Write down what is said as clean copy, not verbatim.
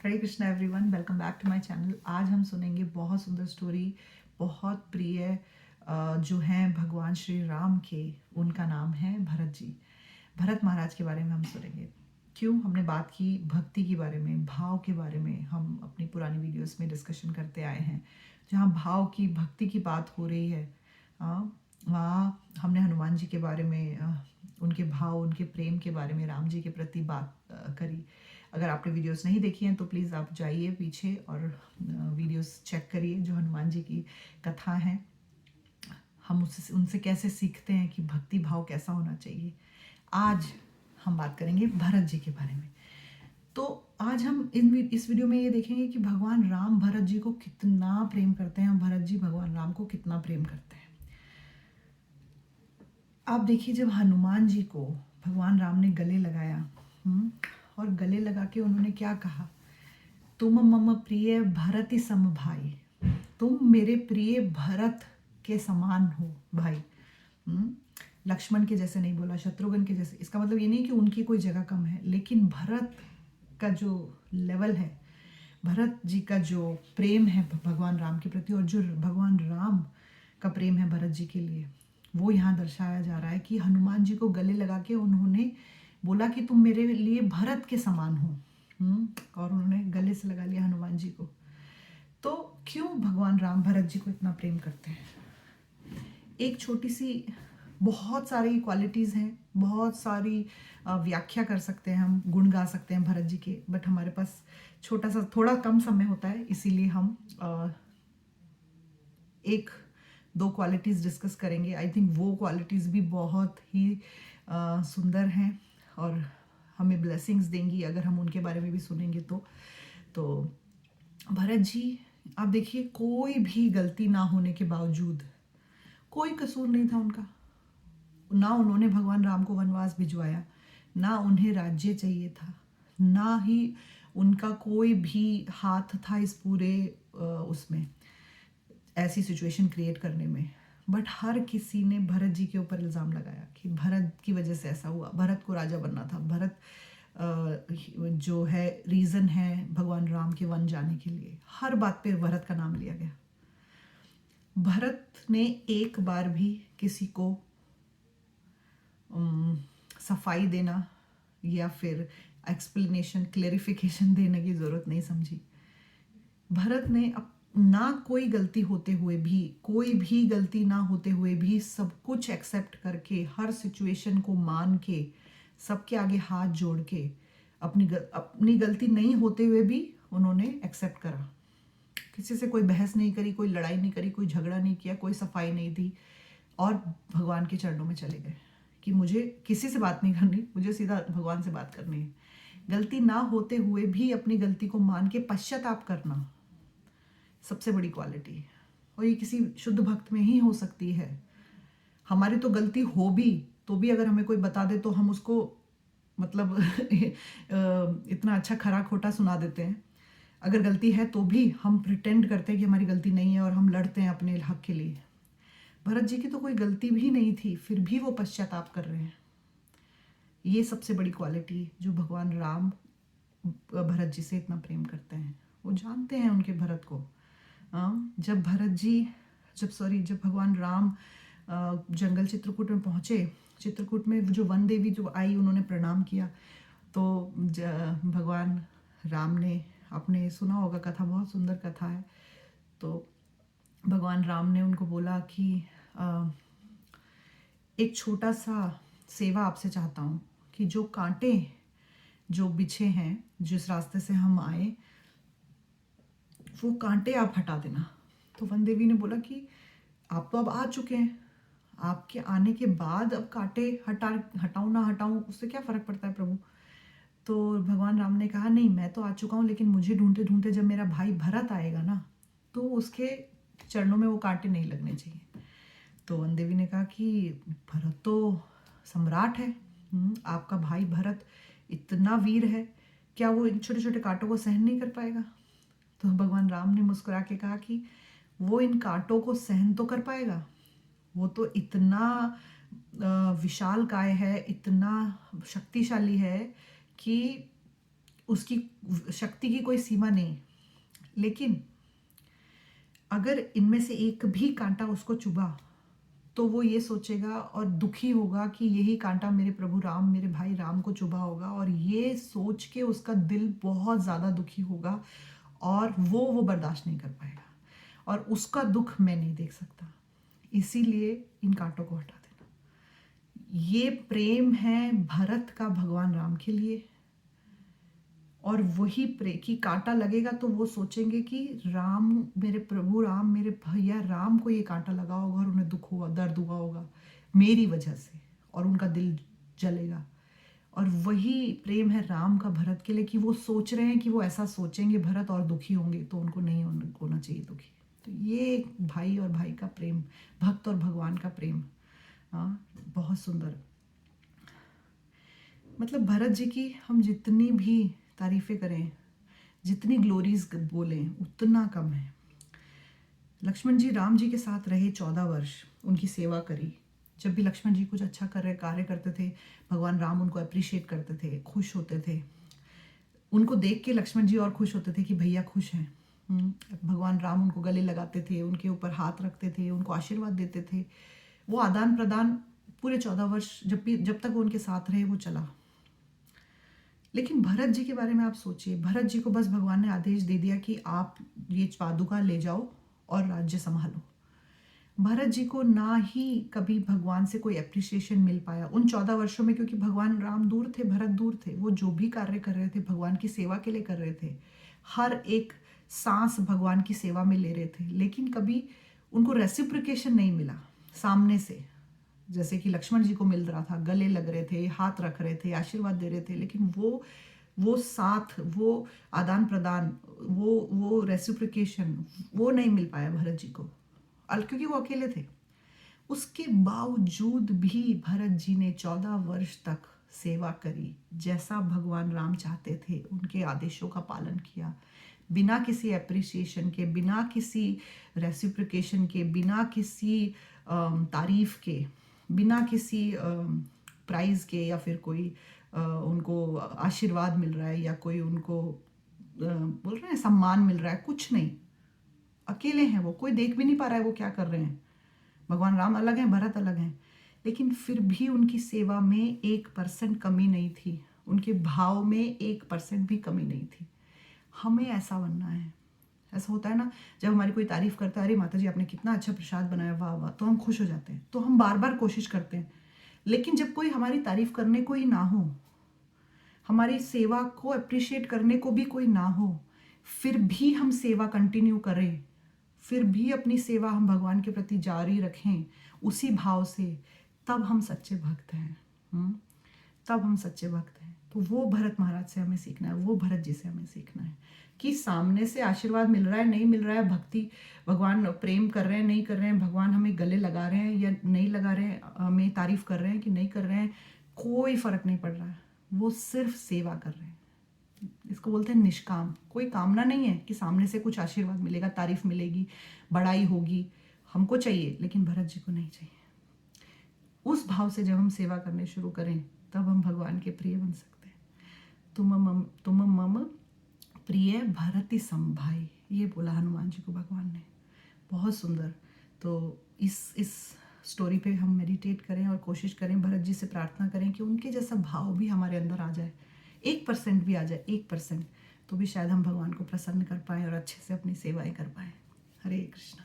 Hare Krishna everyone, welcome back to my channel. आज हम सुनेंगे बहुत सुंदर स्टोरी, बहुत प्रिय जो हैं भगवान श्री राम के। उनका नाम है भरत जी। भरत महाराज के बारे में हम सुनेंगे। क्यों हमने बात की भक्ति के बारे में, भाव के बारे में। हम अपनी पुरानी वीडियोस में डिस्कशन करते आए हैं। जहाँ भाव की, भक्ति की बात हो रही है, वहाँ हमने हनुमान जी के बारे में, उनके भाव, उनके प्रेम के बारे में, राम जी के प्रति बात करी। अगर आपने वीडियोस नहीं देखी हैं तो प्लीज़ आप जाइए पीछे और वीडियोस चेक करिए। जो हनुमान जी की कथा है, हम उससे उनसे कैसे सीखते हैं कि भक्ति भाव कैसा होना चाहिए। आज हम बात करेंगे भरत जी के बारे में। तो आज हम इस वीडियो में ये देखेंगे कि भगवान राम भरत जी को कितना प्रेम करते हैं और भरत जी भगवान राम को कितना प्रेम करते हैं। आप देखिए, जब हनुमान जी को भगवान राम ने गले लगाया, और गले लगा के उन्होंने क्या कहा, तुम मम प्रिय भरत सम भाई, तुम मेरे प्रिय भरत के समान हो भाई। लक्ष्मण के जैसे नहीं बोला, शत्रुघ्न के जैसे। इसका मतलब ये नहीं कि उनकी कोई जगह कम है, लेकिन भरत का जो लेवल है, भरत जी का जो प्रेम है भगवान राम के प्रति, और जो भगवान राम का प्रेम है भरत जी के लिए, वो यहाँ दर्शाया जा रहा है कि हनुमान जी को गले लगा के उन्होंने बोला कि तुम मेरे लिए भरत के समान हो। और उन्होंने गले से लगा लिया हनुमान जी को। तो क्यों भगवान राम भरत जी को इतना प्रेम करते हैं? एक छोटी सी, बहुत सारी क्वालिटीज़ हैं, बहुत सारी व्याख्या कर सकते हैं हम, गुण गा सकते हैं भरत जी के, बट हमारे पास छोटा सा, थोड़ा कम समय होता है, इसीलिए हम एक दो क्वालिटीज़ डिस्कस करेंगे। आई थिंक वो क्वालिटीज़ भी बहुत ही सुंदर हैं और हमें ब्लेसिंग्स देंगी अगर हम उनके बारे में भी सुनेंगे तो भरत जी, आप देखिए, कोई भी गलती ना होने के बावजूद, कोई कसूर नहीं था उनका। ना उन्होंने भगवान राम को वनवास भिजवाया, ना उन्हें राज्य चाहिए था, ना ही उनका कोई भी हाथ था इस पूरे उसमें, ऐसी सिचुएशन क्रिएट करने में। बट हर किसी ने भरत जी के ऊपर इल्ज़ाम लगाया कि भरत की वजह से ऐसा हुआ, भरत को राजा बनना था, भरत जो है रीज़न है भगवान राम के वन जाने के लिए। हर बात पे भरत का नाम लिया गया। भरत ने एक बार भी किसी को सफाई देना या फिर एक्सप्लेनेशन, क्लेरिफिकेशन देने की ज़रूरत नहीं समझी। भरत ने ना कोई गलती होते हुए भी, कोई भी गलती ना होते हुए भी, सब कुछ एक्सेप्ट करके, हर सिचुएशन को मान के, सबके आगे हाथ जोड़ के, अपनी गलती नहीं होते हुए भी उन्होंने एक्सेप्ट करा। किसी से कोई बहस नहीं करी, कोई लड़ाई नहीं करी, कोई झगड़ा नहीं किया, कोई सफाई नहीं दी, और भगवान के चरणों में चले गए कि मुझे किसी से बात नहीं करनी, मुझे सीधा भगवान से बात करनी है। गलती ना होते हुए भी अपनी गलती को मान के पश्चाताप करना सबसे बड़ी क्वालिटी है, और ये किसी शुद्ध भक्त में ही हो सकती है। हमारी तो गलती हो भी तो भी अगर हमें कोई बता दे तो हम उसको मतलब इतना अच्छा खरा खोटा सुना देते हैं। अगर गलती है तो भी हम प्रिटेंड करते हैं कि हमारी गलती नहीं है और हम लड़ते हैं अपने हक के लिए। भरत जी की तो कोई गलती भी नहीं थी, फिर भी वो पश्चाताप कर रहे हैं। ये सबसे बड़ी क्वालिटी जो भगवान राम भरत जी से इतना प्रेम करते हैं। वो जानते हैं उनके भरत को। जब भगवान राम जंगल चित्रकूट में पहुंचे, चित्रकूट में जो वन देवी जो आई, उन्होंने प्रणाम किया, तो भगवान राम ने, आपने सुना होगा कथा, बहुत सुंदर कथा है। तो भगवान राम ने उनको बोला कि एक छोटा सा सेवा आपसे चाहता हूँ कि जो कांटे जो बिछे हैं, जिस रास्ते से हम आए, वो कांटे आप हटा देना। तो वन देवी ने बोला कि आप तो अब आ चुके हैं, आपके आने के बाद अब कांटे हटाऊं ना हटाऊं, उससे क्या फर्क पड़ता है प्रभु। तो भगवान राम ने कहा, नहीं, मैं तो आ चुका हूँ, लेकिन मुझे ढूंढते ढूंढते जब मेरा भाई भरत आएगा ना, तो उसके चरणों में वो कांटे नहीं लगने चाहिए। तो वन देवी ने कहा कि भरत तो सम्राट है, आपका भाई भरत इतना वीर है, क्या वो इन छोटे छोटे कांटों को सहन नहीं कर पाएगा? तो भगवान राम ने मुस्कुरा के कहा कि वो इन कांटों को सहन तो कर पाएगा, वो तो इतना विशाल काय है, इतना शक्तिशाली है कि उसकी शक्ति की कोई सीमा नहीं। लेकिन अगर इनमें से एक भी कांटा उसको चुभा तो वो ये सोचेगा और दुखी होगा कि यही कांटा मेरे प्रभु राम, मेरे भाई राम को चुभा होगा, और ये सोच के उसका दिल बहुत ज़्यादा दुखी होगा और वो बर्दाश्त नहीं कर पाएगा, और उसका दुख मैं नहीं देख सकता। इसीलिए इन कांटों को हटा देना। ये प्रेम है भरत का भगवान राम के लिए, और वही कि कांटा लगेगा तो वो सोचेंगे कि राम, मेरे प्रभु राम, मेरे भैया राम को ये कांटा लगा होगा और उन्हें दुख हुआ, दर्द हुआ होगा मेरी वजह से, और उनका दिल जलेगा। और वही प्रेम है राम का भरत के लिए कि वो सोच रहे हैं कि वो ऐसा सोचेंगे भरत और दुखी होंगे, तो उनको नहीं होना चाहिए दुखी। तो ये भाई और भाई का प्रेम, भक्त और भगवान का प्रेम, हाँ, बहुत सुंदर। मतलब भरत जी की हम जितनी भी तारीफ़ें करें, जितनी ग्लोरीज बोलें, उतना कम है। लक्ष्मण जी राम जी के साथ रहे 14 वर्ष, उनकी सेवा करी। जब भी लक्ष्मण जी कुछ अच्छा कार्य करते थे, भगवान राम उनको अप्रिशिएट करते थे, खुश होते थे। उनको देख के लक्ष्मण जी और खुश होते थे कि भैया खुश हैं। भगवान राम उनको गले लगाते थे, उनके ऊपर हाथ रखते थे, उनको आशीर्वाद देते थे। वो आदान प्रदान पूरे 14 वर्ष जब तक वो उनके साथ रहे वो चला। लेकिन भरत जी के बारे में आप सोचिए, भरत जी को बस भगवान ने आदेश दे दिया कि आप ये पादुका ले जाओ और राज्य संभालो। भरत जी को ना ही कभी भगवान से कोई अप्रिसिएशन मिल पाया उन 14 वर्षों में, क्योंकि भगवान राम दूर थे, भरत दूर थे। वो जो भी कार्य कर रहे थे भगवान की सेवा के लिए कर रहे थे, हर एक सांस भगवान की सेवा में ले रहे थे, लेकिन कभी उनको रेसिप्रिकेशन नहीं मिला सामने से, जैसे कि लक्ष्मण जी को मिल रहा था। गले लग रहे थे, हाथ रख रहे थे, आशीर्वाद दे रहे थे, लेकिन वो साथ, वो आदान प्रदान, वो रेसिप्रिकेशन वो नहीं मिल पाया भरत जी को, क्योंकि वो अकेले थे। उसके बावजूद भी भरत जी ने 14 वर्ष तक सेवा करी, जैसा भगवान राम चाहते थे, उनके आदेशों का पालन किया, बिना किसी अप्रिसिएशन के, बिना किसी रेसिप्रिकेशन के, बिना किसी तारीफ के, बिना किसी प्राइज के, या फिर कोई उनको आशीर्वाद मिल रहा है, या कोई उनको बोल रहे हैं सम्मान मिल रहा है, कुछ नहीं। अकेले हैं वो, कोई देख भी नहीं पा रहा है वो क्या कर रहे हैं। भगवान राम अलग हैं, भरत अलग हैं, लेकिन फिर भी उनकी सेवा में 1% कमी नहीं थी, उनके भाव में 1% भी कमी नहीं थी। हमें ऐसा बनना है। ऐसा होता है ना, जब हमारी कोई तारीफ करता है, अरे माता जी आपने कितना अच्छा प्रसाद बनाया, वाह वाह, तो हम खुश हो जाते हैं, तो हम बार बार कोशिश करते हैं। लेकिन जब कोई हमारी तारीफ करने को ही ना हो, हमारी सेवा को अप्रिशिएट करने को भी कोई ना हो, फिर भी हम सेवा कंटिन्यू करें, फिर भी अपनी सेवा हम भगवान के प्रति जारी रखें उसी भाव से, तब हम सच्चे भक्त हैं। तब हम सच्चे भक्त हैं। तो वो भरत महाराज से हमें सीखना है, वो भरत जी से हमें सीखना है कि सामने से आशीर्वाद मिल रहा है, नहीं मिल रहा है, भक्ति, भगवान प्रेम कर रहे हैं, नहीं कर रहे हैं, भगवान हमें गले लगा रहे हैं या नहीं लगा रहे हैं, हमें तारीफ कर रहे हैं कि नहीं कर रहे हैं, कोई फर्क नहीं पड़ रहा है। वो सिर्फ सेवा कर रहे हैं। इसको बोलते हैं निष्काम। कोई कामना नहीं है कि सामने से कुछ आशीर्वाद मिलेगा, तारीफ मिलेगी, बड़ाई होगी। हमको चाहिए, लेकिन भरत जी को नहीं चाहिए। उस भाव से जब हम सेवा करने शुरू करें, तब हम भगवान के प्रिय बन सकते हैं। तुम मम प्रिय भरति संभाई, ये बोला हनुमान जी को भगवान ने। बहुत सुंदर। तो इस स्टोरी पे हम मेडिटेट करें और कोशिश करें, भरत जी से प्रार्थना करें कि उनके जैसा भाव भी हमारे अंदर आ जाए, 1% भी आ जाए, 1%, तो भी शायद हम भगवान को प्रसन्न कर पाएँ और अच्छे से अपनी सेवाएं कर पाएँ। हरे कृष्णा।